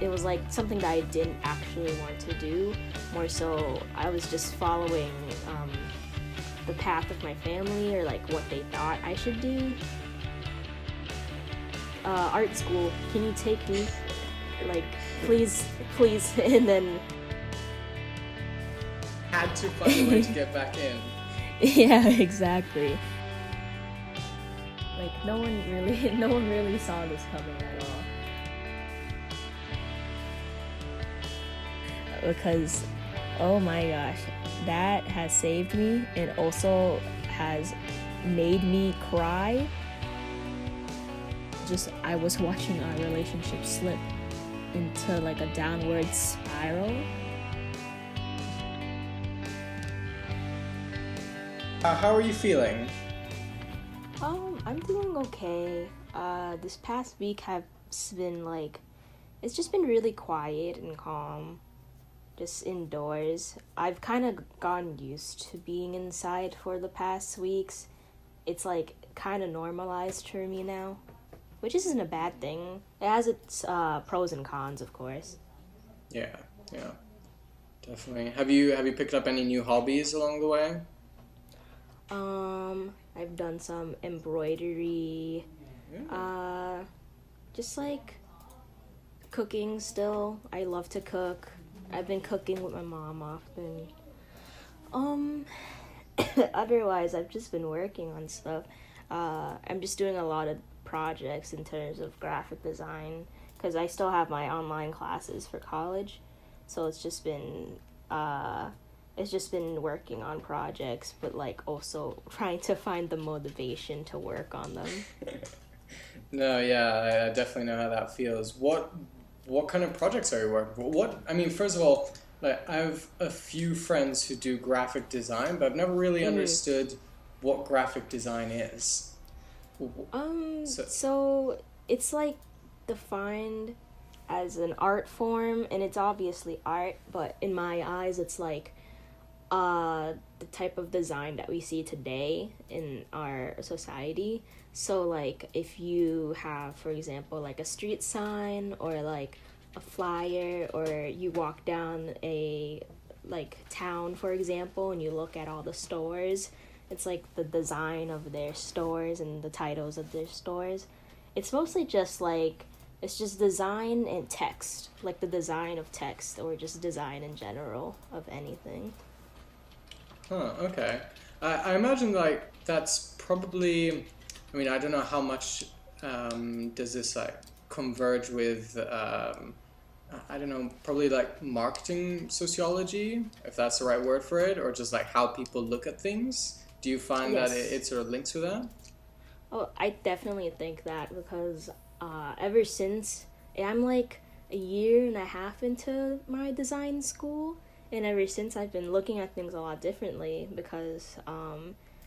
it was like something that I didn't actually want to do. More so, I was just following the path of my family or like what they thought I should do. Art school, can you take me? Like, please, please. And then, Had to find a way to get back in. yeah, exactly. Like, no one really saw this coming at all. Because, oh my gosh, that has saved me and also has made me cry. Just, I was watching our relationship slip into like a downward spiral. How are you feeling? I'm doing okay. This past week has been like, it's just been really quiet and calm, just indoors. I've kind of gotten used to being inside for the past weeks. It's like kind of normalized for me now, which isn't a bad thing. It has its pros and cons, of course. Yeah, yeah, definitely. Have you picked up any new hobbies along the way? I've done some embroidery, Yeah. uh, just like cooking still. I love to cook. I've been cooking with my mom often. Um, Otherwise, I've just been working on stuff. I'm just doing a lot of projects in terms of graphic design because I still have my online classes for college. So uh, it's just been working on projects, but like also trying to find the motivation to work on them. No, yeah, I definitely know how that feels. What kind of projects are you working for? What I mean, first of all, like I have a few friends who do graphic design, but I've never really Mm-hmm. understood what graphic design is. So, So it's like defined as an art form, and it's obviously art, but in my eyes, it's like the type of design that we see today in our society. So like if you have, for example, like a street sign or like a flyer, or you walk down a like town, for example, and you look at all the stores, it's like the design of their stores and the titles of their stores. It's mostly just like it's just design and text, like the design of text or just design in general of anything. okay. I imagine like that's probably. I mean, I don't know how much does this like converge with. I don't know, probably like marketing sociology, if that's the right word for it, or just like how people look at things. Do you find that Yes. it sort of links with that? Oh, I definitely think that because ever since I'm like a year and a half into my design school, and ever since I've been looking at things a lot differently because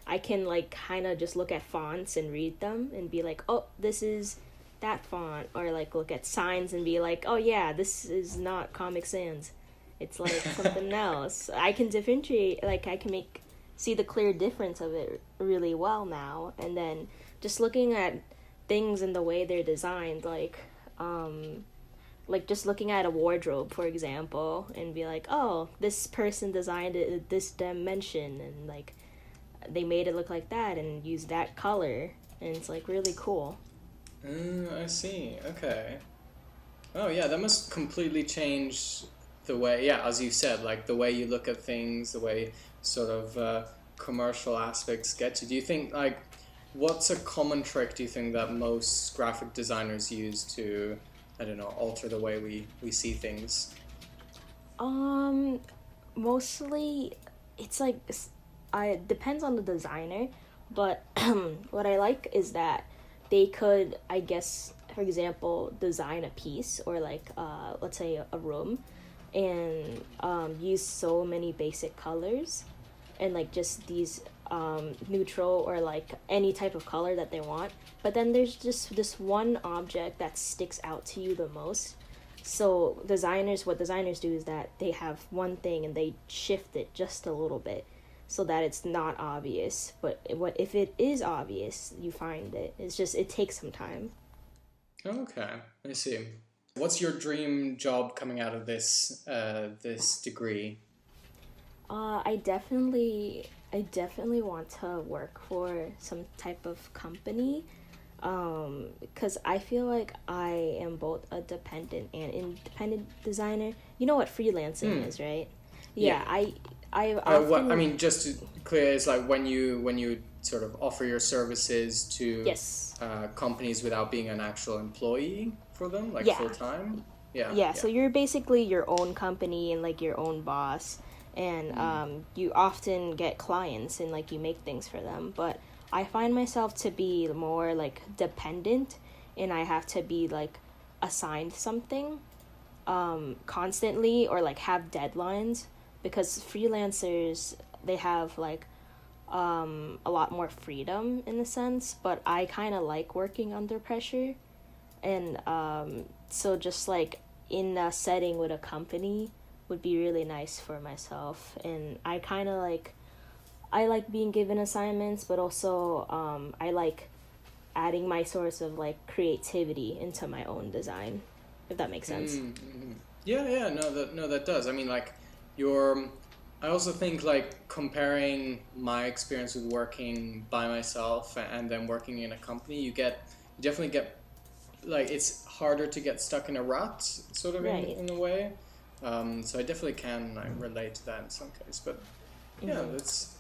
I can like kind of just look at fonts and read them and be like, oh, this is that font, or like look at signs and be like, oh yeah, this is not Comic Sans. It's like something else. I can differentiate, like I can make see the clear difference of it really well now. And then just looking at things and the way they're designed, like just looking at a wardrobe, for example, and be like, oh, this person designed it at this dimension, and like they made it look like that and used that color, and it's like really cool. I see. Okay. Oh yeah, that must completely change the way, yeah, as you said, like the way you look at things, the way sort of commercial aspects get you. Do you think like what's a common trick do you think that most graphic designers use to, I don't know, alter the way we see things? Um, Mostly, it's like I it depends on the designer, but what I like is that they could, I guess, for example, design a piece or like let's say a room, and use so many basic colors, and like just these neutral or like any type of color that they want. But then there's just this one object that sticks out to you the most. So what designers do is that they have one thing and they shift it just a little bit so that it's not obvious. But what if it is obvious, you find it. It's just it takes some time. Okay, I see. What's your dream job coming out of this degree? I definitely want to work for some type of company, because I feel like I am both a dependent and independent designer. You know what freelancing Hmm. is, right? Yeah. Yeah, I What I often. mean, just to clear, is like when you sort of offer your services to Yes. companies without being an actual employee for them, like Yeah. full time. Yeah. Yeah, Yeah. so you're basically your own company and like your own boss, and Mm. you often get clients and like you make things for them. But I find myself to be more like dependent, and I have to be like assigned something constantly, or like have deadlines, because freelancers, they have like a lot more freedom in a sense, but I kind of like working under pressure. And so just like in a setting with a company would be really nice for myself. And I like being given assignments, but also I like adding my source of like creativity into my own design, if that makes sense. Mm. Yeah, yeah, no, that does. I mean, like, your. I also think like comparing my experience with working by myself and then working in a company, you definitely get like it's harder to get stuck in a rut, sort of Right. in a way. So I definitely can like relate to that in some case. But yeah, Mm-hmm. that's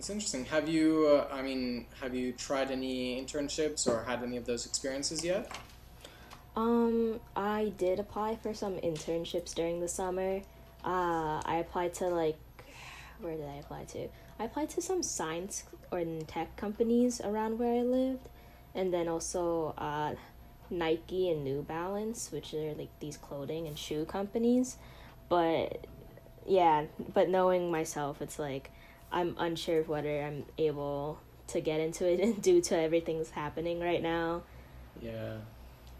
interesting. I mean, have you tried any internships or had any of those experiences yet? I did apply for some internships during the summer. I applied to like, where did I apply to? I applied to some science or tech companies around where I lived, and then also Nike and New Balance, which are like these clothing and shoe companies. But yeah, but knowing myself, it's like I'm unsure of whether I'm able to get into it due to everything that's happening right now. Yeah.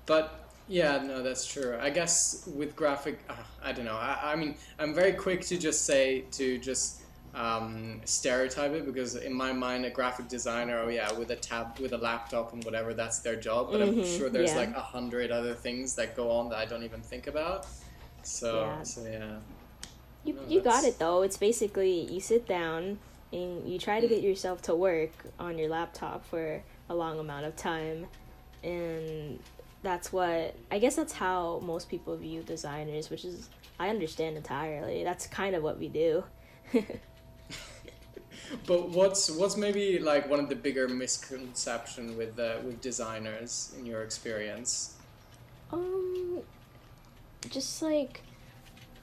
But yeah, no, that's true. I guess with graphic, I don't know. I mean, I'm very quick to just say to just stereotype it because in my mind, a graphic designer, oh yeah, with a laptop and whatever, that's their job. But I'm sure there's Yeah, like 100 other things that go on that I don't even think about. yeah. So yeah, no, You got it that's though. It's basically you sit down and you try to hmm, get yourself to work on your laptop for a long amount of time, and that's how most people view designers, which is I understand entirely. That's kind of what we do. but what's maybe like one of the bigger misconception with designers in your experience? um just like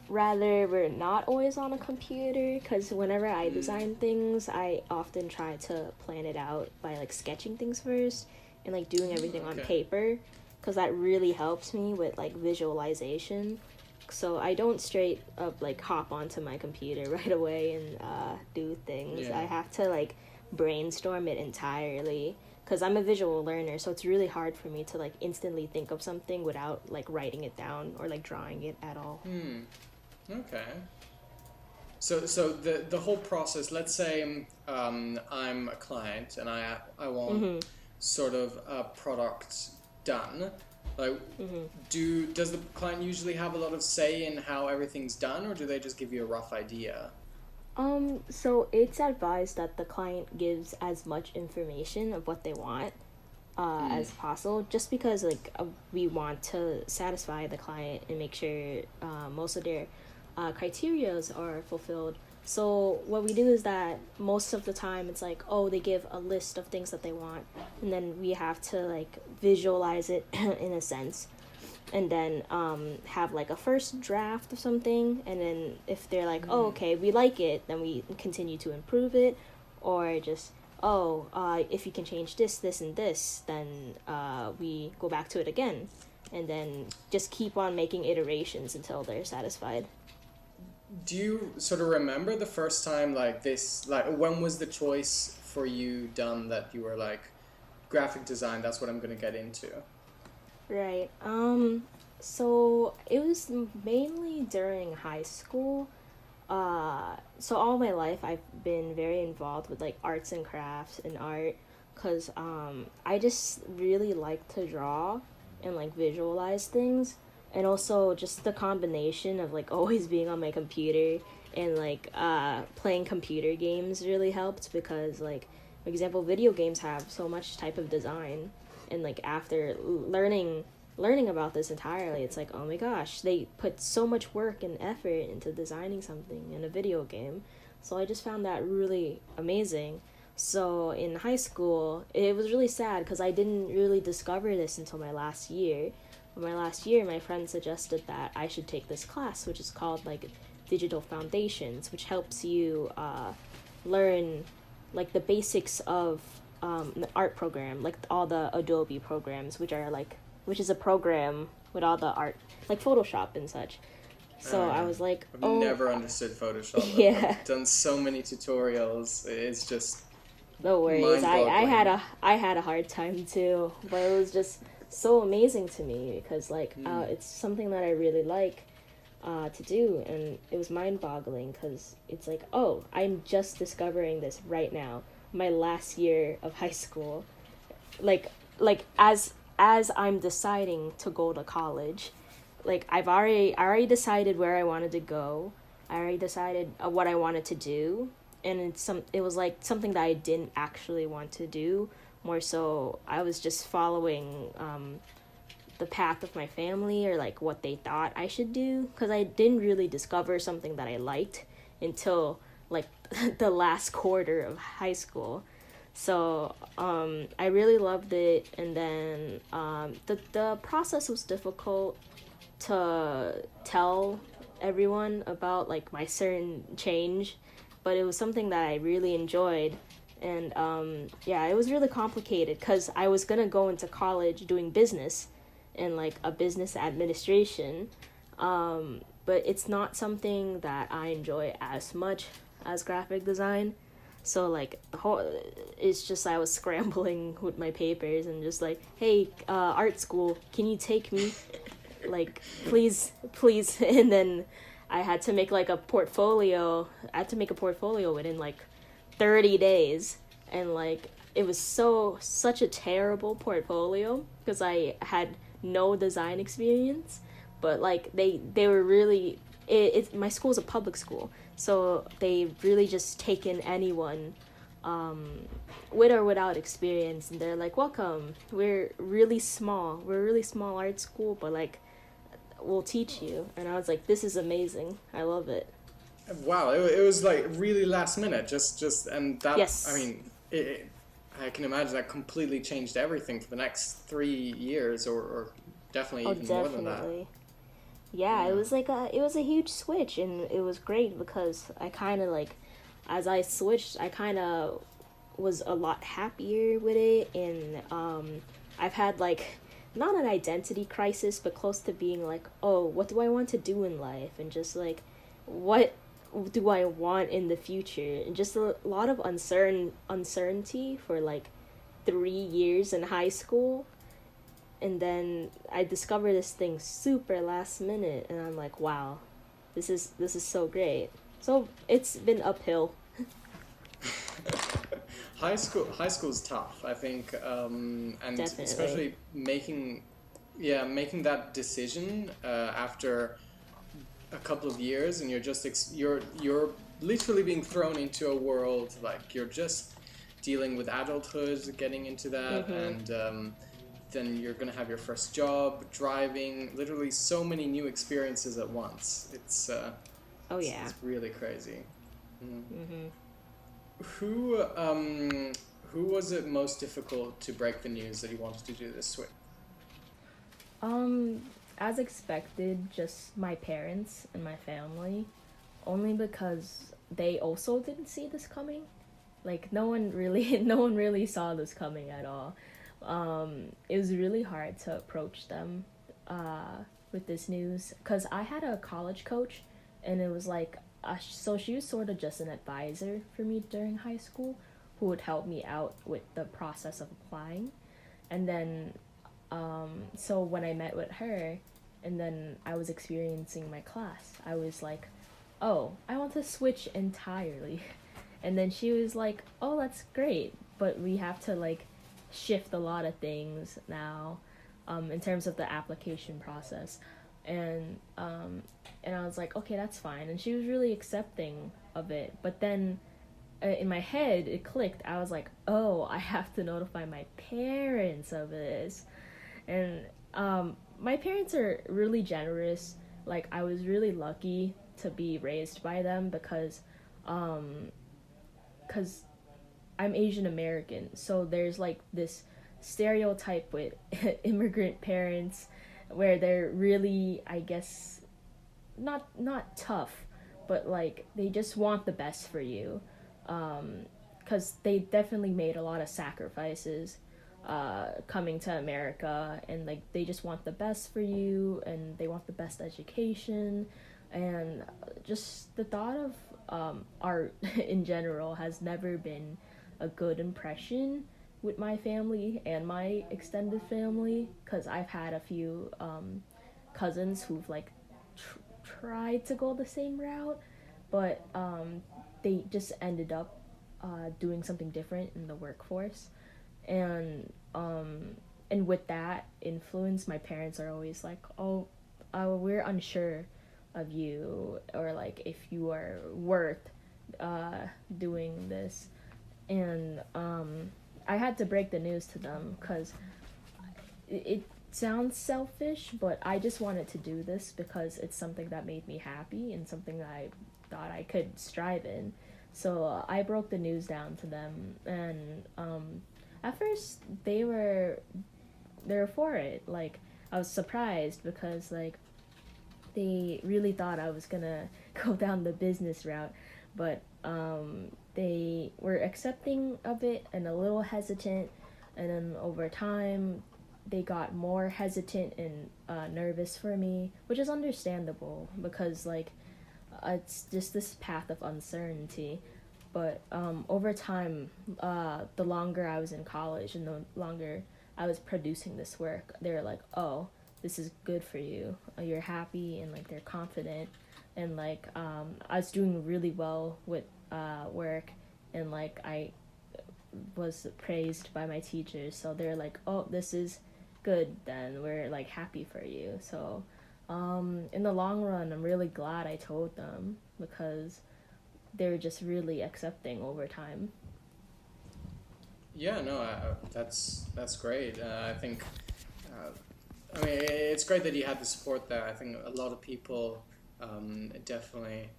rather we're not always on a computer, because whenever I Mm, design things I often try to plan it out by like sketching things first and like doing everything on okay. paper, because that really helps me with like visualization. So I don't straight up like hop onto my computer right away and do things. Yeah. I have to like brainstorm it entirely, because I'm a visual learner, so it's really hard for me to like instantly think of something without like writing it down or like drawing it at all. Hmm. Okay. So the whole process. Let's say I'm a client and I want Mm-hmm. sort of a product done. Like, Mm-hmm. does the client usually have a lot of say in how everything's done, or do they just give you a rough idea? So it's advised that the client gives as much information of what they want Hmm. as possible, just because like we want to satisfy the client and make sure most of their criterias are fulfilled. So what we do is that most of the time it's like, oh, they give a list of things that they want, and then we have to like visualize it in a sense, and then have like a first draft of something, and then if they're like, oh, Hmm. okay, we like it, then we continue to improve it, or just, oh, if you can change this and this, then we go back to it again, and then just keep on making iterations until they're satisfied. Do you sort of remember the first time like this? Like, when was the choice for you done that you were like, graphic design? That's what I'm gonna get into. Right. So it was mainly during high school. So all my life I've been very involved with like arts and crafts and art, cuz I just really like to draw and like visualize things. And also just the combination of like always being on my computer and like playing computer games really helped, because like for example video games have so much type of design, and like after learning about this entirely, it's like, oh my gosh, they put so much work and effort into designing something in a video game. So I just found that really amazing. So in high school it was really sad because I didn't really discover this until my last year. My last year, my friend suggested that I should take this class, which is called like Digital Foundations, which helps you learn like the basics of an art program, like all the Adobe programs, which is a program with all the art, like Photoshop and such. So I was like, I've oh, never understood Photoshop. yeah. I've done so many tutorials. It's just No worries. mind-boggling. I had a hard time too, but it was just so amazing to me because like it's something that I really like to do, and it was mind-boggling because it's like, oh, I'm just discovering this right now, my last year of high school, like as I'm deciding to go to college. Like I already decided where I wanted to go. I already decided what I wanted to do, and it was like something that I didn't actually want to do. More so, I was just following the path of my family, or like what they thought I should do, because I didn't really discover something that I liked until like the last quarter of high school. So I really loved it, and then the process was difficult to tell everyone about like my certain change, but it was something that I really enjoyed. And yeah, it was really complicated because I was gonna go into college doing business and like a business administration, but it's not something that I enjoy as much as graphic design. So like it's just I was scrambling with my papers and just like, hey, art school, can you take me? Like, please. And then I had to make like a portfolio. I had to make a portfolio within like 30 days, and like it was such a terrible portfolio because I had no design experience, but like they were really my school's a public school, so they really just taken anyone with or without experience, and they're like, welcome, we're a really small art school, but like we'll teach you. And I was like, this is amazing, I love it. Wow, it was like really last minute. Just and that. I Yes. mean, I can imagine that completely changed everything for the next 3 years, or definitely Oh, even more than that. definitely. Yeah, Yeah. it was a huge switch, and it was great because I kind of like, as I switched, I kind of was a lot happier with it, and I've had like not an identity crisis, but close to being like, oh, what do I want to do in life, and just like, what do I want in the future, and just a lot of uncertainty for like 3 years in high school. And then I discovered this thing super last minute, and I'm like, wow, this is so great. So it's been uphill. High school's tough, I think, and Definitely. especially making that decision after a couple of years, and you're literally being thrown into a world, like you're just dealing with adulthood, getting into that, Mhm. and then you're gonna have your first job, driving, literally so many new experiences at once. Oh yeah. It's really crazy. Mm. Mhm. Who was it most difficult to break the news that you wanted to do this with? Um, as expected, just my parents and my family, only because they also didn't see this coming. Like no one really no one really saw this coming at all. It was really hard to approach them with this news because I had a college coach, and it was like so she was sort of just an advisor for me during high school, who would help me out with the process of applying. And then so when I met with her, and then I was experiencing my class, I was like, oh, I want to switch entirely. And then she was like, oh, that's great, but we have to like shift a lot of things now, in terms of the application process. and I was like, okay, that's fine, and she was really accepting of it. But then in my head it clicked. I was like, oh, I have to notify my parents of this. And my parents are really generous. Like, I was really lucky to be raised by them because um cuz I'm Asian American. So there's like this stereotype with immigrant parents where they're really, I guess, not tough, but like they just want the best for you. Cuz they definitely made a lot of sacrifices coming to America, and like they just want the best for you, and they want the best education, and just the thought of art in general has never been a good impression with my family and my extended family, because I've had a few cousins who've like tried to go the same route, but they just ended up doing something different in the workforce. And with that influence, my parents are always like, oh, we're unsure of you, or like if you are worth doing this. And I had to break the news to them because it sounds selfish, but I just wanted to do this because it's something that made me happy and something that I thought I could strive in. So I broke the news down to them, and at first they were for it. Like, I was surprised because like they really thought I was gonna go down the business route, but they were accepting of it and a little hesitant, and then over time they got more hesitant and nervous for me, which is understandable because like it's just this path of uncertainty. But over time, the longer I was in college and the longer I was producing this work, they were like, oh, this is good for you. You're happy, and like they're confident. And like I was doing really well with work, and like I was praised by my teachers. So they're like, oh, this is good then. We're like happy for you. So in the long run, I'm really glad I told them because they were just really accepting over time. Yeah, no, that's great. I think, I mean, it's great that you had the support there. I think a lot of people definitely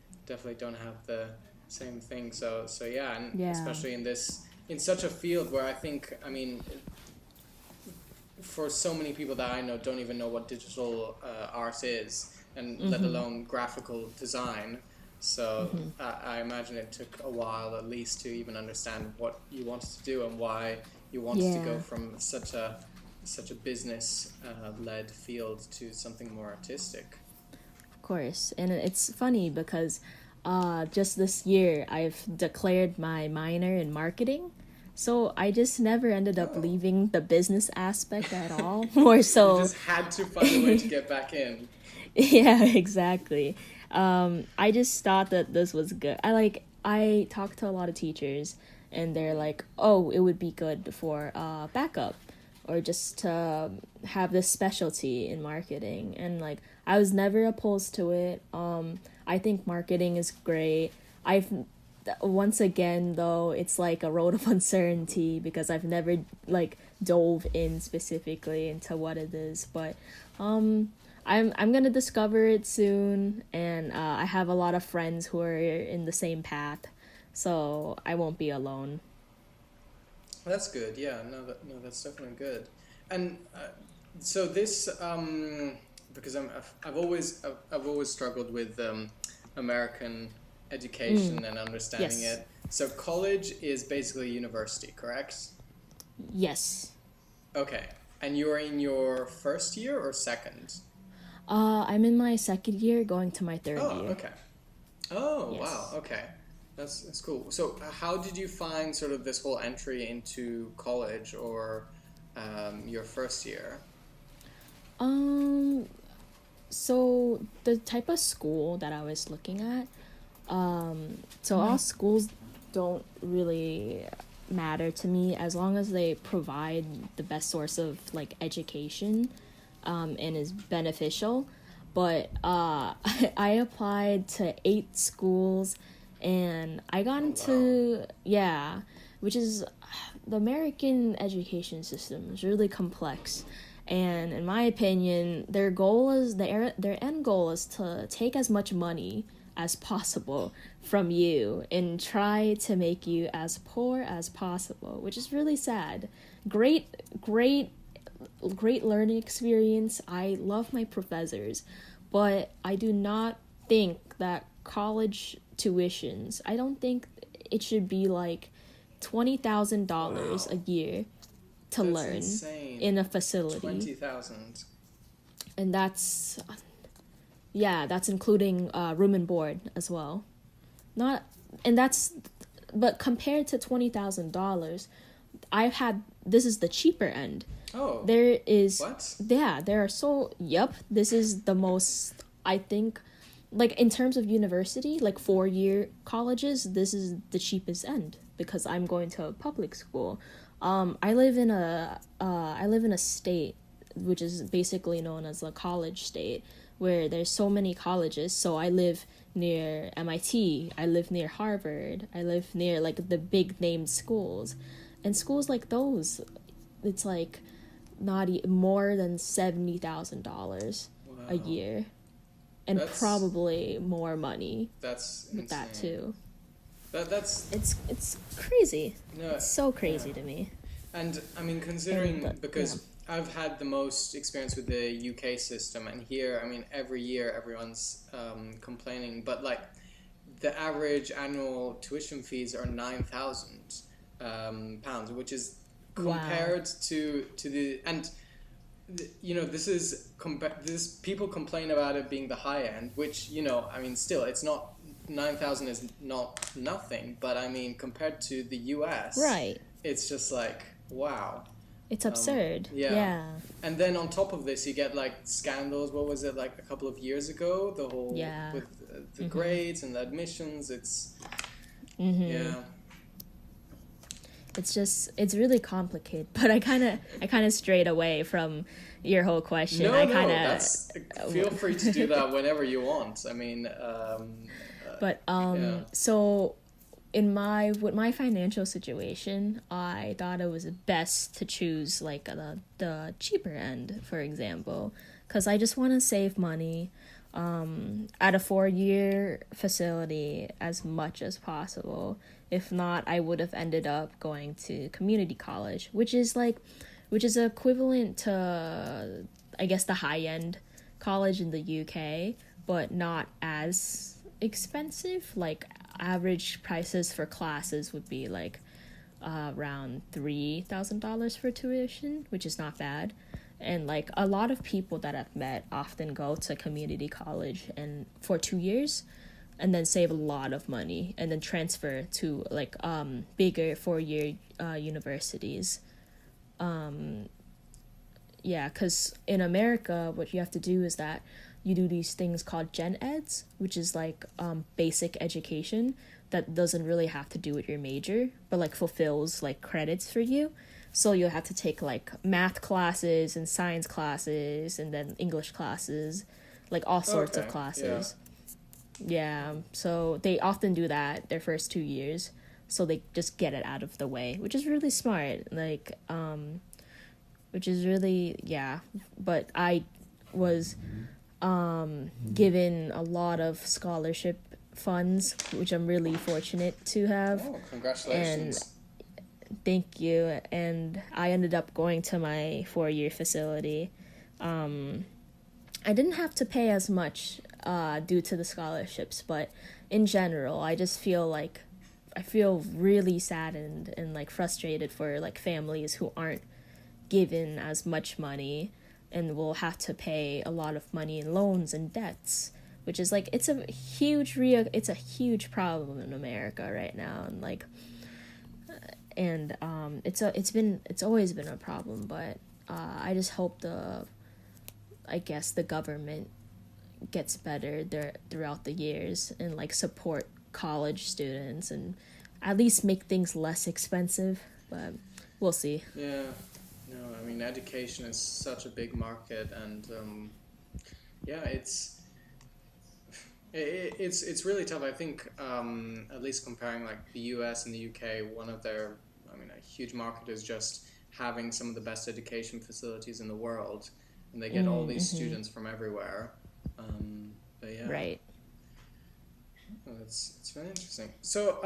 don't have the same thing. So yeah, and Yeah. especially in such a field where I think, I mean, for so many people that I know don't even know what digital art is, and let Mm-hmm. alone graphical design. So Mm-hmm. I imagine it took a while at least to even understand what you wanted to do and why you wanted to go Yeah. from such a business led field to something more artistic. Of course. And it's funny because just this year I've declared my minor in marketing. So I just never ended up Oh, leaving the business aspect at all. More you so, just had to find a way to get back in. yeah, exactly. I just thought that this was good. I talked to a lot of teachers, and they're like, "Oh, it would be good for backup, or just to have this specialty in marketing." And like, I was never opposed to it. I think marketing is great. I've Once again though, it's like a road of uncertainty because I've never like dove in specifically into what it is, but um I'm gonna discover it soon, and I have a lot of friends who are in the same path, so I won't be alone. That's good. Yeah, no, that's definitely good. And so this, because I've always struggled with American Mm, education and understanding yes, it. So college is basically university, correct? yes. Okay. And you're in your first year or second? I'm in my second year, going to my third Oh, year. okay. Oh, wow. Yes. Okay. That's cool. So, how did you find sort of this whole entry into college or your first year? Um. So the type of school that I was looking at, so all schools don't really matter to me as long as they provide the best source of like education, and is beneficial. but I applied to 8 schools, and I got Oh wow. into, yeah, which is, the American education system is really complex. And in my opinion, their end goal is to take as much money as possible from you and try to make you as poor as possible, which is really sad. Great, great, great learning experience. I love my professors, but I do not think that college tuitions, I don't think it should be like $20,000 a Wow. year to That's learn insane. in a facility. 20,000. And that's, yeah, that's including room and board as well. Not, and that's, but compared to $20,000, I've had, this is the cheaper end. Oh, There is, what? yeah, there are so, yep, this is the most, I think, like in terms of university, like 4-year colleges, this is the cheapest end because I'm going to a public school. I live in a state which is basically known as a college state, where there's so many colleges. So I live near MIT, I live near Harvard, I live near like the big named schools. And schools like those, it's like not more than $70,000 a Wow. year, and That's probably more money that's with that insane. too. That's It's crazy. no, It's so yeah. crazy to me. And I mean, And considering but yeah. because I've had the most experience with the UK system, and here, I mean, every year everyone's complaining, but like the average annual tuition fees are 9,000 pounds, which is Wow. compared to the and you know this people complain about it being the high end, which I mean still it's not 9,000 is not nothing, but I mean compared to the US, Right. it's just like wow. It's absurd. Yeah, Yeah. and then on top of this, you get like scandals. What was it like a couple of years ago? The whole Yeah. with the Mhm. grades and the admissions. It's Mhm. yeah. It's just, it's really complicated, but I kind of strayed away from your whole question. No, I no, kind that's feel free to do of that whenever you want. I mean, but yeah. so in my with my financial situation, I thought it was best to choose like the cheaper end, for example, because I just want to save money at a 4-year facility as much as possible. If not, I would have ended up going to community college, which is equivalent to, I guess, the high end college in the UK, but not as expensive. Like average prices for classes would be like around $3,000 for tuition, which is not bad. And like a lot of people that I've met often go to community college and for 2 years, and then save a lot of money and then transfer to like bigger 4-year universities. Yeah, because in America, what you have to do is that you do these things called gen eds, which is like basic education that doesn't really have to do with your major, but like fulfills like credits for you. So you'll have to take like math classes and science classes and then English classes, like all sorts of Okay, yeah. classes. Yeah, so they often do that their first 2 years, so they just get it out of the way, which is really smart. Like, which is really, yeah. But I was given a lot of scholarship funds, which I'm really fortunate to have. Oh, And congratulations. thank you. And I ended up going to my 4-year facility. I didn't have to pay as much due to the scholarships, but in general, I just feel like I feel really saddened and like frustrated for like families who aren't given as much money and will have to pay a lot of money in loans and debts, which is like it's a huge problem in America right now. And like it's always been a problem, but I just hope I guess the government gets better there throughout the years and like support college students and at least make things less expensive, but we'll see. Yeah. No, I mean education is such a big market, and yeah, it's really tough. I think at least comparing like the US and the UK, one of their, I mean, a huge market is just having some of the best education facilities in the world, and they get all these Mm-hmm. students from everywhere. But yeah, Right. it's very interesting. So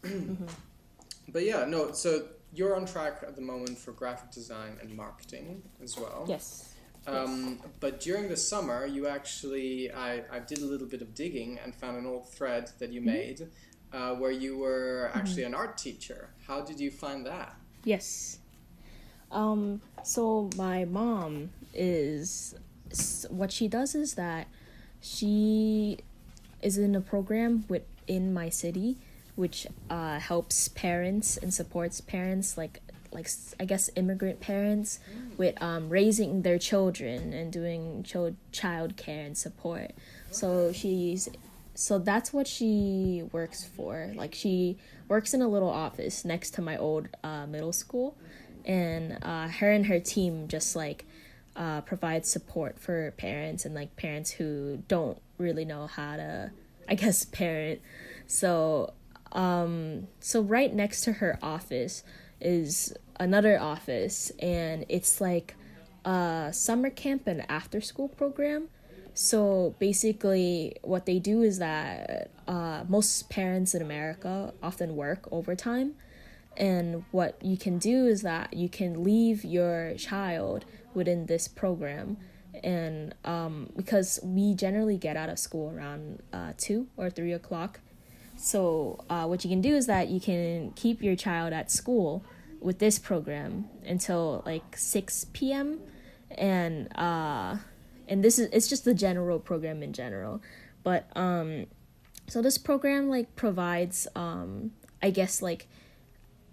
Mm-hmm. but yeah, no. So you're on track at the moment for graphic design and marketing as well. Yes. Yes. But during the summer, you actually, I did a little bit of digging and found an old thread that you Mm-hmm. made where you were Mm-hmm. actually an art teacher. How did you find that? Yes. So my mom is, what she does is that she is in a program within my city, which helps parents and supports parents I guess immigrant parents with raising their children and doing child care and support. So Okay. so that's what she works for. Like she works in a little office next to my old middle school, and her and her team just provide support for parents and like parents who don't really know how to, I guess, parent. So so right next to her office is another office, and it's like a summer camp and after school program. So basically what they do is that most parents in America often work overtime, and what you can do is that you can leave your child within this program. And because we generally get out of school around 2 or 3 o'clock, so what you can do is that you can keep your child at school with this program until like 6 p.m. And this is, it's just the general program in general. But so this program like provides I guess like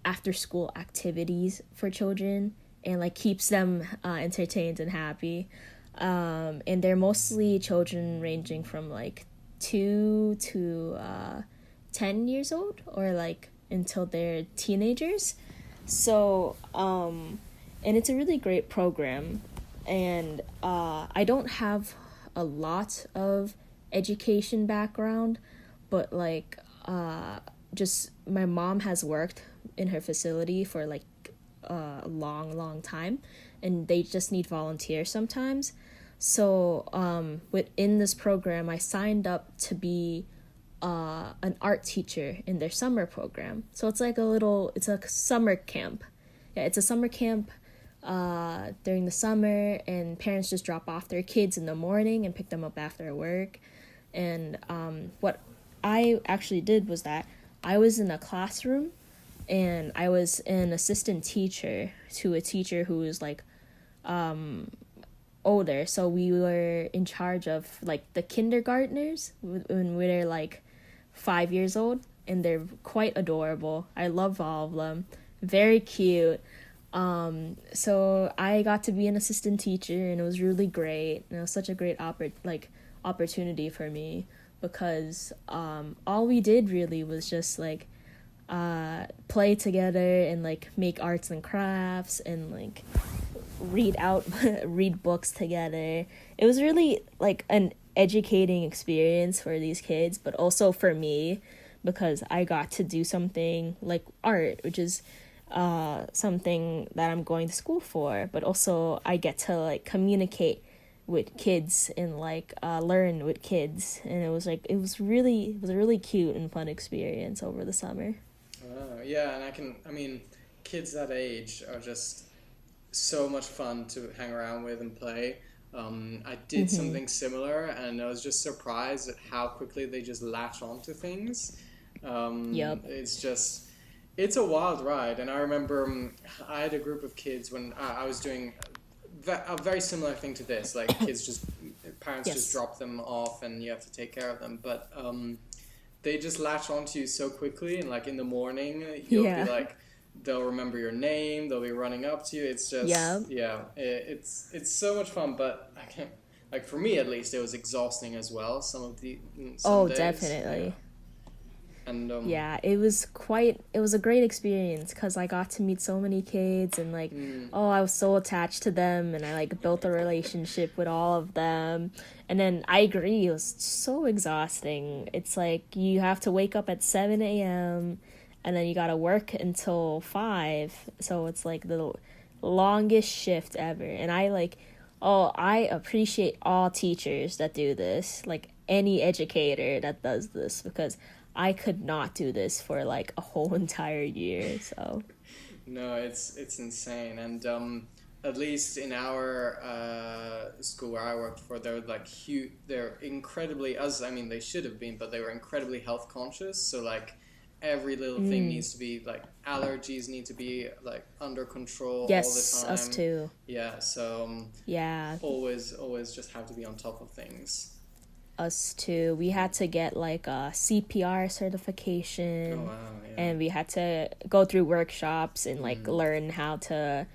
after school activities for children, and like keeps them entertained and happy. And they're mostly children ranging from like 2 to 10 years old, or like until they're teenagers. So and it's a really great program. And I don't have a lot of education background, but like just my mom has worked in her facility for like a long time, and they just need volunteers sometimes. So within this program, I signed up to be an art teacher in their summer program. So it's like it's a summer camp. Yeah, it's a summer camp during the summer, and parents just drop off their kids in the morning and pick them up after work. And what I actually did was that I was in a classroom, and I was an assistant teacher to a teacher who was like older. So we were in charge of like the kindergartners when we're like 5 years old, and they're quite adorable. I love all of them. Very cute. So I got to be an assistant teacher, and it was really great. And it was such a great opportunity for me, because all we did really was just like play together and like make arts and crafts and like read books together. It was really like an educating experience for these kids, but also for me, because I got to do something like art, which is something that I'm going to school for, but also I get to like communicate with kids and like learn with kids. And it was it was a really cute and fun experience over the summer. Yeah, and I mean, kids that age are just so much fun to hang around with and play. I did Mm-hmm. something similar, and I was just surprised at how quickly they just latch onto things. Yep. It's just, it's a wild ride. And I remember I had a group of kids when I was doing a very similar thing to this. Like kids just, parents just Yes. drop them off, and you have to take care of them. But they just latch onto you so quickly, and like in the morning, you'll be Yeah. like, they'll remember your name, they'll be running up to you. It's Yep. just, yeah, it's so much fun. But I can't, like for me at least, it was exhausting as well. Some of the some Oh, days, yeah. definitely. And Yeah, it was a great experience because I got to meet so many kids and like, oh, I was so attached to them and I like built a relationship with all of them. And then I agree, it was so exhausting. It's like you have to wake up at 7 a.m. and then you gotta work until 5. So it's like the longest shift ever. And I appreciate all teachers that do this, like any educator that does this, because I could not do this for like a whole entire year. So no, it's insane. And at least in our school where I worked for, they're like huge. They're incredibly, as I mean, they should have been, but they were incredibly health conscious. So like every little thing needs to be like allergies need to be like under control all the yes, us time. too. Yeah, so Yeah, always just have to be on top of things. us too. We had to get like a CPR Oh certification, wow, yeah. and we had to go through workshops and like learn how to,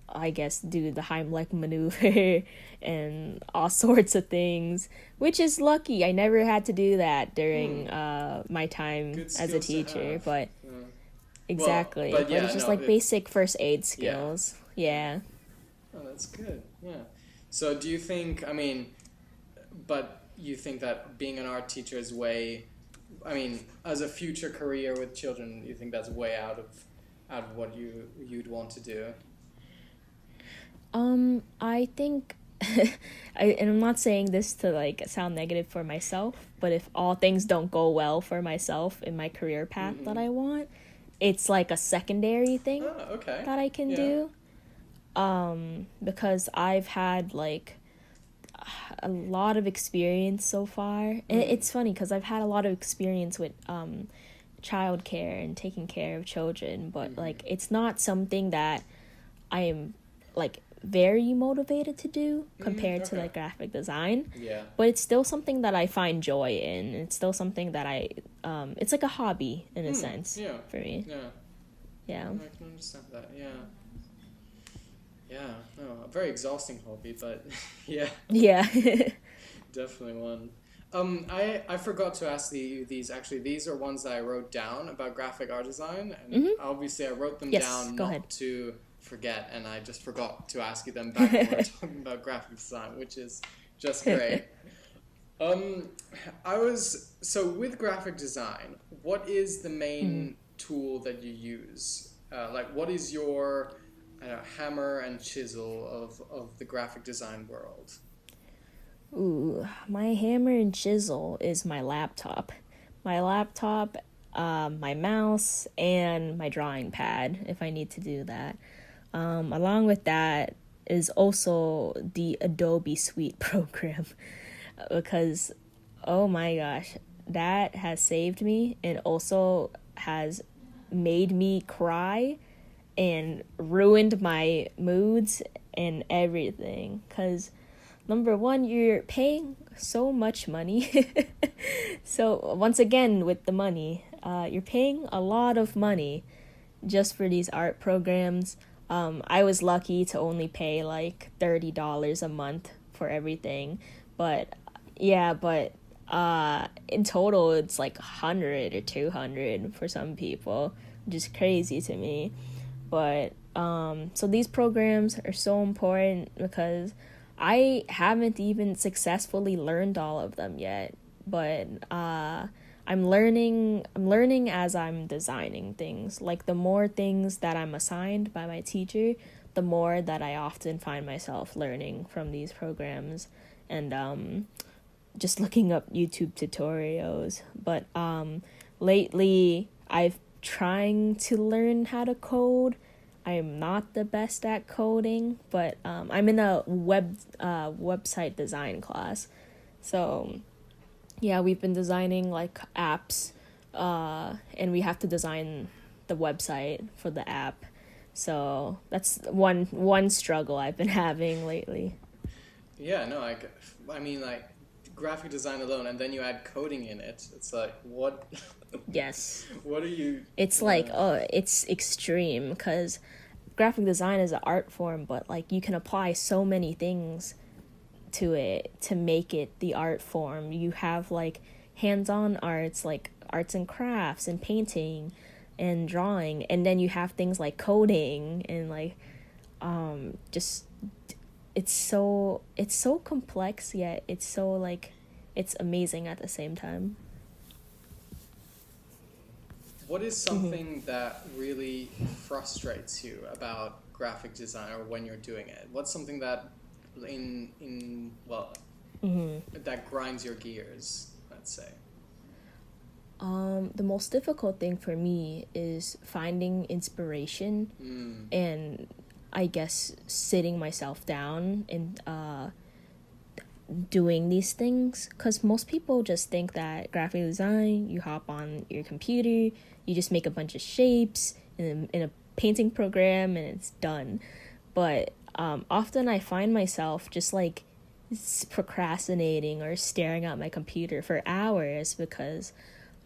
I guess, do the Heimlich maneuver and all sorts of things, which is lucky. I never had to do that during my time Good as a skills to teacher, have. but Yeah. exactly. But But yeah, it's just no, like basic first aid skills. Yeah. oh, that's good. Yeah. So do you think? I mean, but you think that being an art teacher is way, I mean, as a future career with children, you think that's way out of what you'd want to do? I think and I'm not saying this to like sound negative for myself, but if all things don't go well for myself in my career path that I want, it's like a secondary thing Oh, okay. that I can Yeah. do. Because I've had like a lot of experience so far. And it's funny because I've had a lot of experience with childcare and taking care of children, but like it's not something that I am like very motivated to do compared to okay. like graphic design. Yeah. But it's still something that I find joy in. It's still something that it's like a hobby in a sense Yeah. for me. Yeah. Yeah. I can understand that. Yeah. Yeah. No, a very exhausting hobby, but yeah, Yeah. definitely one. I forgot to ask these. Actually, these are ones that I wrote down about graphic art design, and obviously I wrote them Yes, down go not ahead. to forget, and I just forgot to ask you them back when we were talking about graphic design, which is just great. I was so with graphic design. What is the main tool that you use? Like, what is your hammer and chisel of the graphic design world? Ooh, my hammer and chisel is my laptop. My laptop, my mouse, and my drawing pad if I need to do that. Along with that is also the Adobe Suite program because, oh my gosh, that has saved me and also has made me cry and ruined my moods and everything. Because, number one, you're paying so much money. So, once again, with the money, you're paying a lot of money just for these art programs. I was lucky to only pay like $30 a month for everything, but yeah, but in total it's like 100 or 200 for some people, which is crazy to me. But so these programs are so important because I haven't even successfully learned all of them yet, but I'm learning as I'm designing things. Like the more things that I'm assigned by my teacher, the more that I often find myself learning from these programs and just looking up YouTube tutorials. But lately I've trying to learn how to code. I am not the best at coding, but I'm in a website design class. So yeah, we've been designing like apps, and we have to design the website for the app. So that's one struggle I've been having lately. Yeah, no, I mean, like, graphic design alone, and then you add coding in it. It's like, what? Yes. What are you? It's like, oh, it's extreme because graphic design is an art form, but like you can apply so many things to it to make it the art form. You have like hands-on arts, like arts and crafts and painting and drawing, and then you have things like coding and like just it's so complex, yet it's so like it's amazing at the same time. What is something that really frustrates you about graphic design or when you're doing it? What's something that that grinds your gears, let's say? The most difficult thing for me is finding inspiration and I guess sitting myself down and doing these things, because most people just think that graphic design, you hop on your computer, you just make a bunch of shapes in a painting program and it's done. But often I find myself just like procrastinating or staring at my computer for hours because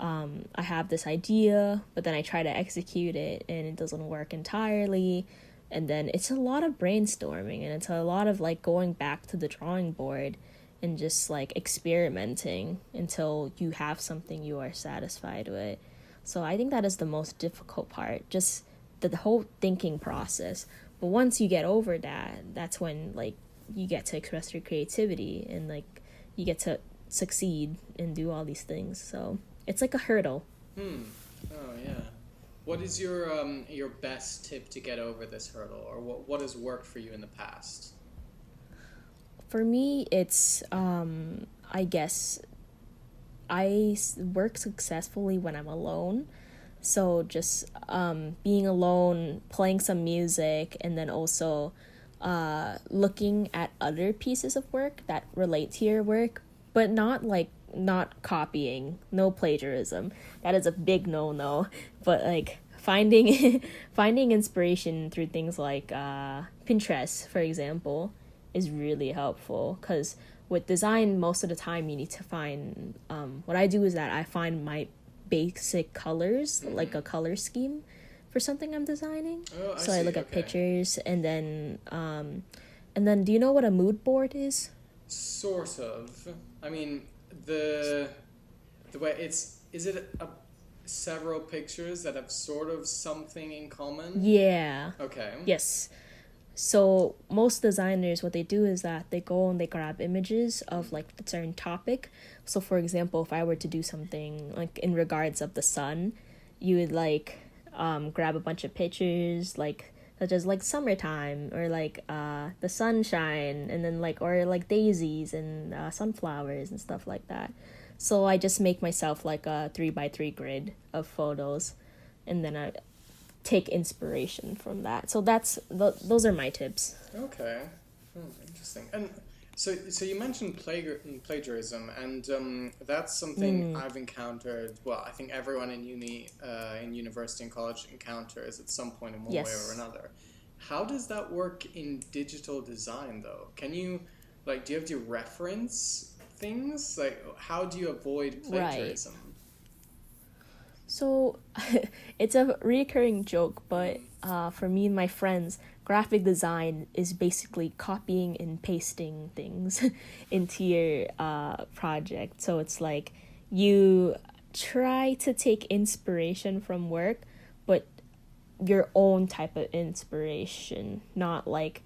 I have this idea, but then I try to execute it and it doesn't work entirely. And then it's a lot of brainstorming and it's a lot of like going back to the drawing board and just like experimenting until you have something you are satisfied with. So I think that is the most difficult part, just the whole thinking process. But once you get over that, that's when like you get to express your creativity and like you get to succeed and do all these things. So it's like a hurdle. Oh yeah. What is your best tip to get over this hurdle, or what has worked for you in the past? For me, it's I guess work successfully when I'm alone. So just being alone, playing some music, and then also looking at other pieces of work that relate to your work, but not copying, no plagiarism. That is a big no. But like finding finding inspiration through things like Pinterest, for example, is really helpful, because with design, most of the time you need to find what I do is that I find my basic colors, like a color scheme for something I'm designing. I look at pictures and then do you know what a mood board is? Sort of. I mean, the way is it several pictures that have sort of something in common? Yeah. Okay. Yes. So most designers, what they do is that they go and they grab images of like a certain topic. So for example, if I were to do something like in regards of the sun, you would like grab a bunch of pictures like such as like summertime or like the sunshine, and then like or like daisies and sunflowers and stuff like that. So I just make myself like a 3x3 grid of photos, and then I take inspiration from that. So those are my tips. Okay. Interesting. And so you mentioned plagiarism, and that's something I've encountered. Well, I think everyone in university and college encounters at some point in one way or another. How does that work in digital design, though? Can you, do you have to reference things? Like, how do you avoid plagiarism? Right. So it's a recurring joke, but for me and my friends, graphic design is basically copying and pasting things into your project. So it's like you try to take inspiration from work, but your own type of inspiration, not like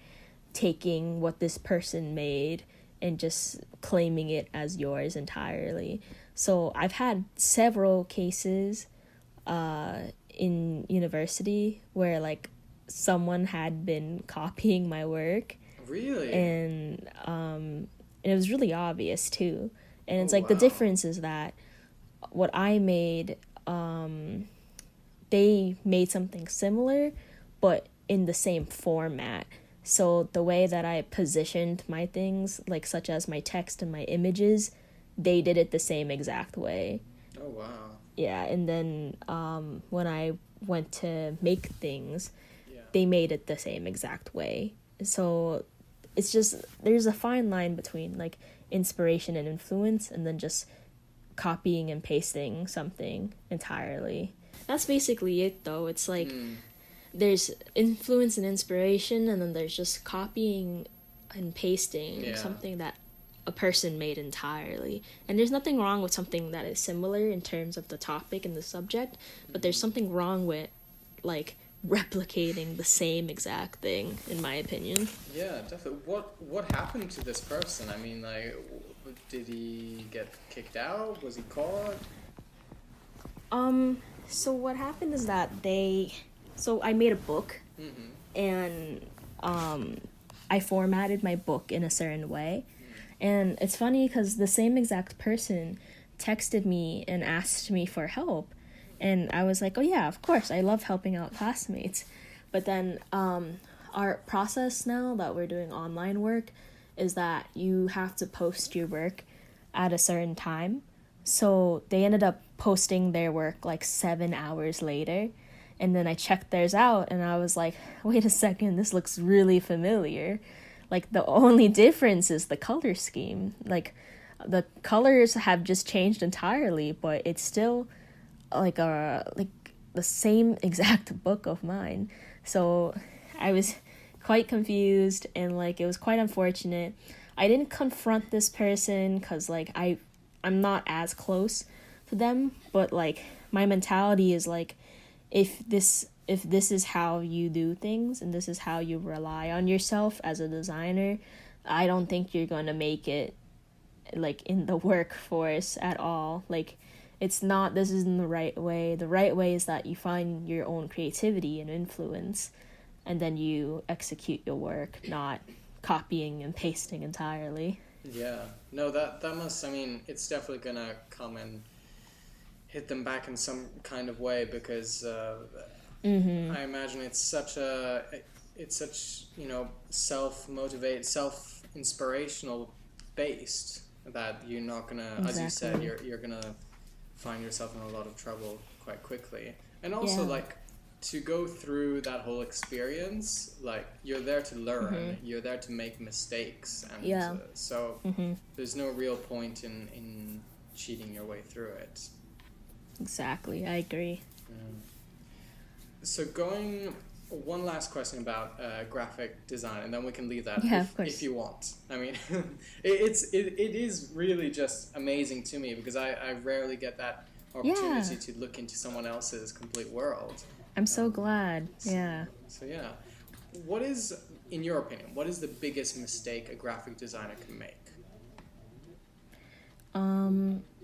taking what this person made and just claiming it as yours entirely. So I've had several cases in university where like someone had been copying my work. Really? And it was really obvious too. And it's the difference is that what I made, they made something similar, but in the same format. So the way that I positioned my things, like such as my text and my images, they did it the same exact way. Oh, wow. Yeah, and then when I went to make things, they made it the same exact way. So it's just, there's a fine line between like inspiration and influence, and then just copying and pasting something entirely. That's basically it, though. It's like there's influence and inspiration, and then there's just copying and pasting something that a person made entirely. And there's nothing wrong with something that is similar in terms of the topic and the subject, but there's something wrong with like replicating the same exact thing, in my opinion. Yeah, definitely. What happened to this person? I mean, like, did he get kicked out? Was he caught? So what happened is that so I made a book, Mm-hmm. and I formatted my book in a certain way. And it's funny because the same exact person texted me and asked me for help. And I was like, oh, yeah, of course. I love helping out classmates. But then our process now that we're doing online work is that you have to post your work at a certain time. So they ended up posting their work like 7 hours later. And then I checked theirs out and I was like, wait a second, this looks really familiar. Like the only difference is the color scheme. Like the colors have just changed entirely, but it's still like the same exact book of mine. So I was quite confused and like it was quite unfortunate. I didn't confront this person because like I'm not as close to them, but like my mentality is like if this is how you do things and this is how you rely on yourself as a designer, I don't think you're going to make it like in the workforce at all. Like it's not, this isn't the right way. The right way is that you find your own creativity and influence and then you execute your work, not copying and pasting entirely. Yeah. No, that must. I mean, it's definitely gonna come and hit them back in some kind of way because I imagine it's such self motivate, self inspirational based that you're not gonna, as you said, Exactly. you're gonna find yourself in a lot of trouble quite quickly, and also Yeah. like to go through that whole experience, like you're there to learn, you're there to make mistakes, and Yeah. so there's no real point in cheating your way through it. Exactly. I agree. So going one last question about graphic design, and then we can leave that Yeah, if, of course. if you want. I mean, it is really just amazing to me because I rarely get that Yeah. opportunity to look into someone else's complete world. I'm so Um, glad. so, Yeah. so yeah, what is, in your opinion, what is the biggest mistake a graphic designer can make?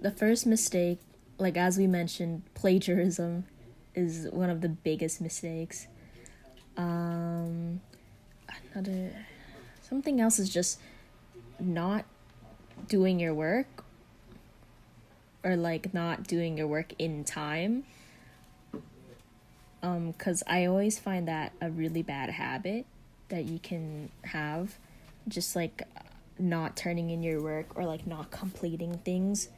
The first mistake, like as we mentioned, plagiarism is one of the biggest mistakes. Um, Another something else is just not doing your work or like not doing your work in time. Cause I always find that a really bad habit that you can have, just like not turning in your work or like not completing things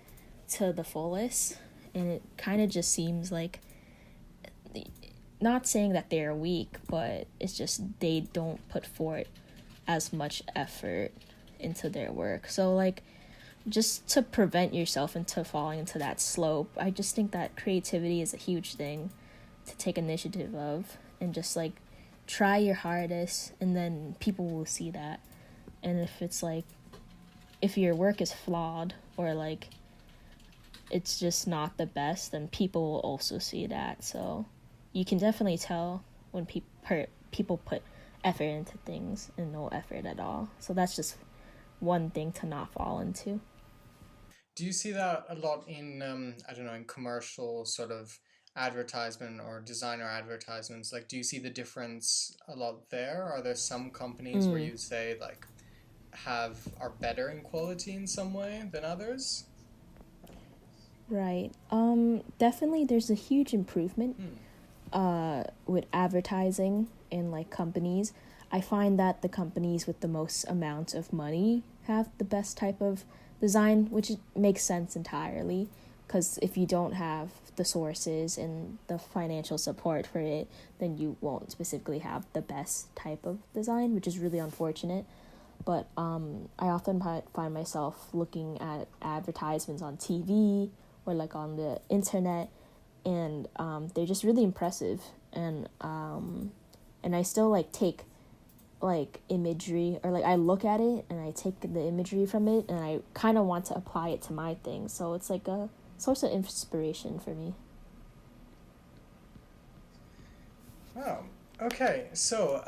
to the fullest, and it kind of just seems like, not saying that they're weak, but it's just they don't put forth as much effort into their work. So like just to prevent yourself into falling into that slope, I just think that creativity is a huge thing to take initiative of, and just like try your hardest and then people will see that. And if it's like, if your work is flawed or like it's just not the best, then people will also see that. So you can definitely tell when people put effort into things and no effort at all. So that's just one thing to not fall into. Do you see that a lot in I don't know, in commercial sort of advertisement or designer advertisements? Like, do you see the difference a lot there? Are there some companies where Mm, you say like are better in quality in some way than others? right. Definitely there's a huge improvement Hmm. with advertising in like companies. I find that the companies with the most amount of money have the best type of design, which makes sense entirely. Because if you don't have the sources and the financial support for it, then you won't specifically have the best type of design, which is really unfortunate. But I often find myself looking at advertisements on TV or like on the internet, and they're just really impressive. And I still like take like imagery, or like I look at it and I take the imagery from it and I kind of want to apply it to my thing. So it's like a source of inspiration for me. Oh, okay. So,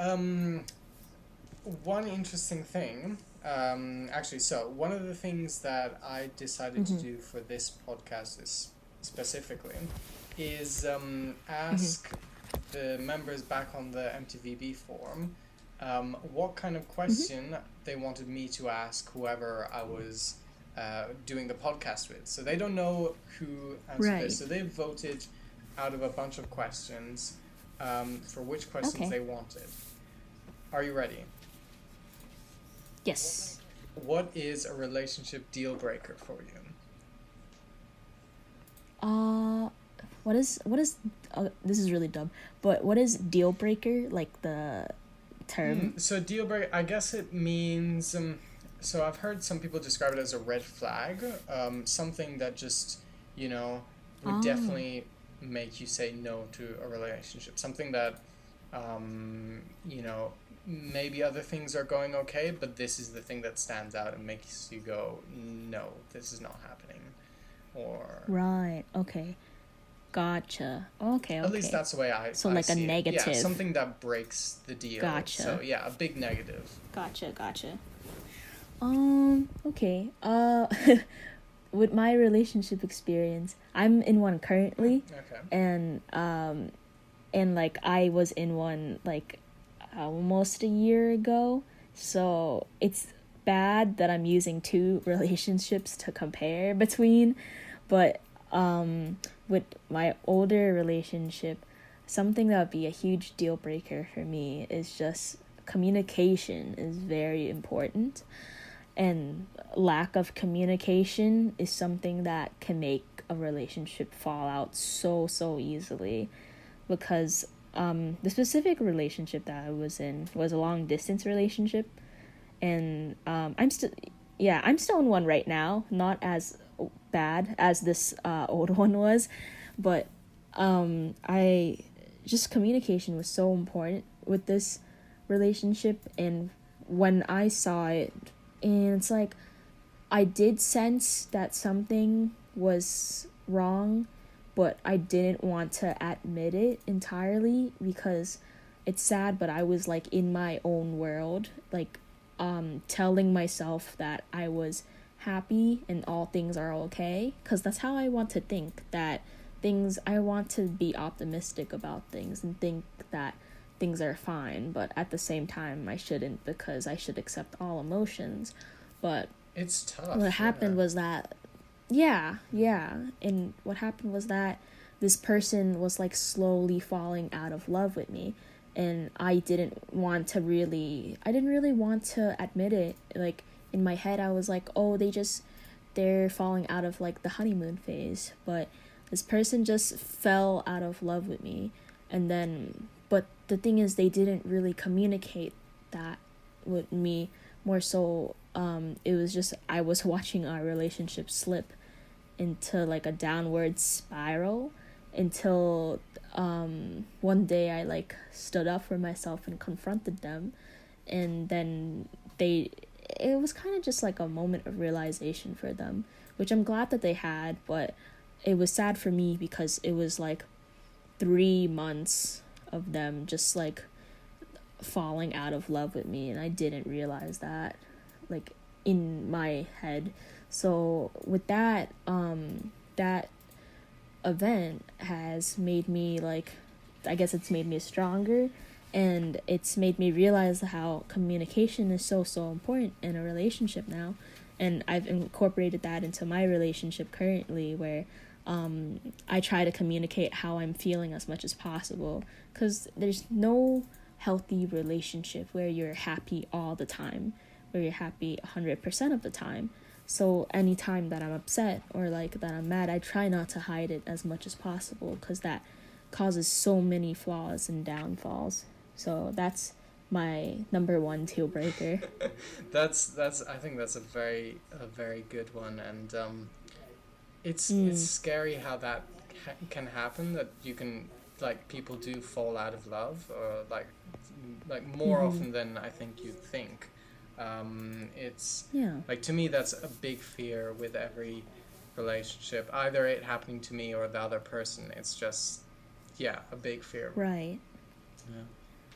one interesting thing, so one of the things that I decided to Mm-hmm. do for this podcast is specifically is Mm-hmm. ask the members back on the MTVB forum what kind of Mm-hmm. question they wanted me to ask whoever I was doing the podcast with. So they don't know who answered this. Right. So they voted out of a bunch of questions for which questions Okay. they wanted. Are you ready? Yes. What is a relationship deal breaker for you? Uh, what is this is really dumb, but what is deal breaker, like the term? So deal breaker, I guess it means. So I've heard some people describe it as a red flag, something that just you know would Oh, definitely make you say no to a relationship. Something that you know maybe other things are going okay, but this is the thing that stands out and makes you go, no, this is not happening, or right. Okay. Gotcha. Okay, at least okay. that's the way So I like a see it. Yeah, negative. something that breaks the deal. So Gotcha. yeah, a big negative. Gotcha, gotcha. Okay. With my relationship experience, I'm in one currently, Okay. and like I was in one like almost a year ago. So it's bad that I'm using two relationships to compare between, but with my older relationship, something that would be a huge deal breaker for me is just communication is very important, and lack of communication is something that can make a relationship fall out so easily, because the specific relationship that I was in was a long distance relationship, and I'm still in one right now, not as bad as this old one was, but I just communication was so important with this relationship. And when I saw it, and it's like I did sense that something was wrong, but I didn't want to admit it entirely because it's sad, but I was like in my own world, like telling myself that I was happy and all things are okay, because that's how I want to think, that things I want to be optimistic about things and think that things are fine, but at the same time I shouldn't, because I should accept all emotions. But It's what tough, yeah. happened was that and what happened was that this person was like slowly falling out of love with me, and I didn't really want to admit it. Like in my head I was like, oh, they're falling out of like the honeymoon phase, but this person just fell out of love with me. And then, but the thing is, they didn't really communicate that with me. More so, it was just I was watching our relationship slip into like a downward spiral until one day I like stood up for myself and confronted them, and then they it was kind of just like a moment of realization for them, which I'm glad that they had. But it was sad for me because it was like 3 months of them just like falling out of love with me, and I didn't realize that, like, in my head. So with that that event has made me like, I guess it's made me stronger, and it's made me realize how communication is so important in a relationship now. And I've incorporated that into my relationship currently, where I try to communicate how I'm feeling as much as possible, because there's no healthy relationship where you're happy all the time, where you're happy 100% of the time. So anytime that I'm upset or like that I'm mad, I try not to hide it as much as possible, because that causes so many flaws and downfalls. So that's my number one deal breaker. That's I think that's a very good one, and it's Mm, scary how that can happen, that you can, like, people do fall out of love or like like more often than I think you'd think. It's Yeah. like, to me, that's a big fear with every relationship, either it happening to me or the other person. It's just, yeah, a big fear. Right. Yeah.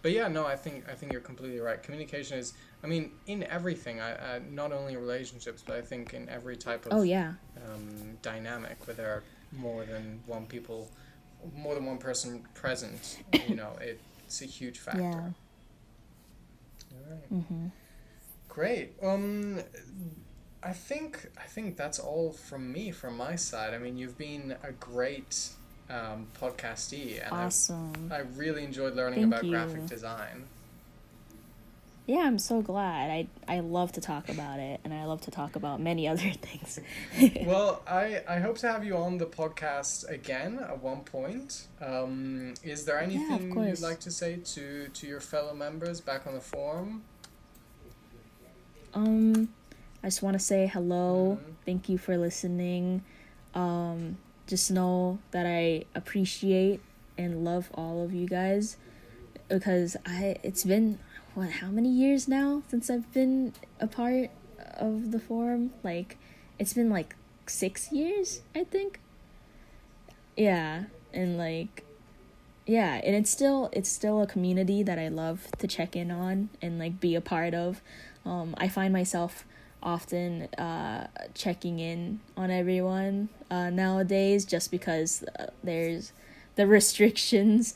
But yeah, no, I think you're completely right. Communication is, I mean, in everything. I not only relationships, but I think in every type Oh of yeah. dynamic where there are more than one person present. It's a huge factor. Yeah. All right. Great. I think that's all from my side. I mean, you've been a great podcastee, and Awesome. I really enjoyed learning Thank about you. graphic design. Yeah, I'm so glad. I love to talk about it, and I love to talk about many other things. Well, I hope to have you on the podcast again at one point. Is there anything you'd course. like to say to your fellow members back on the forum? I just want to say hello. Thank you for listening. Just know that I appreciate and love all of you guys, because it's been how many years now since I've been a part of the forum? Like, it's been like 6 years, I think. Yeah, and like, yeah, and it's still a community that I love to check in on and like be a part of. I find myself often checking in on everyone nowadays, just because there's the restrictions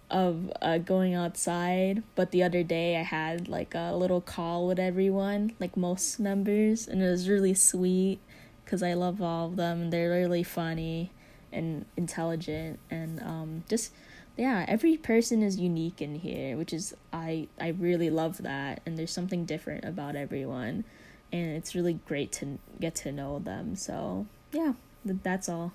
of going outside. But the other day I had like a little call with everyone, like most members, and it was really sweet because I love all of them. They're really funny and intelligent, and just, yeah, every person is unique in here, which is I really love that. And there's something different about everyone, and it's really great to get to know them. So yeah, that's all.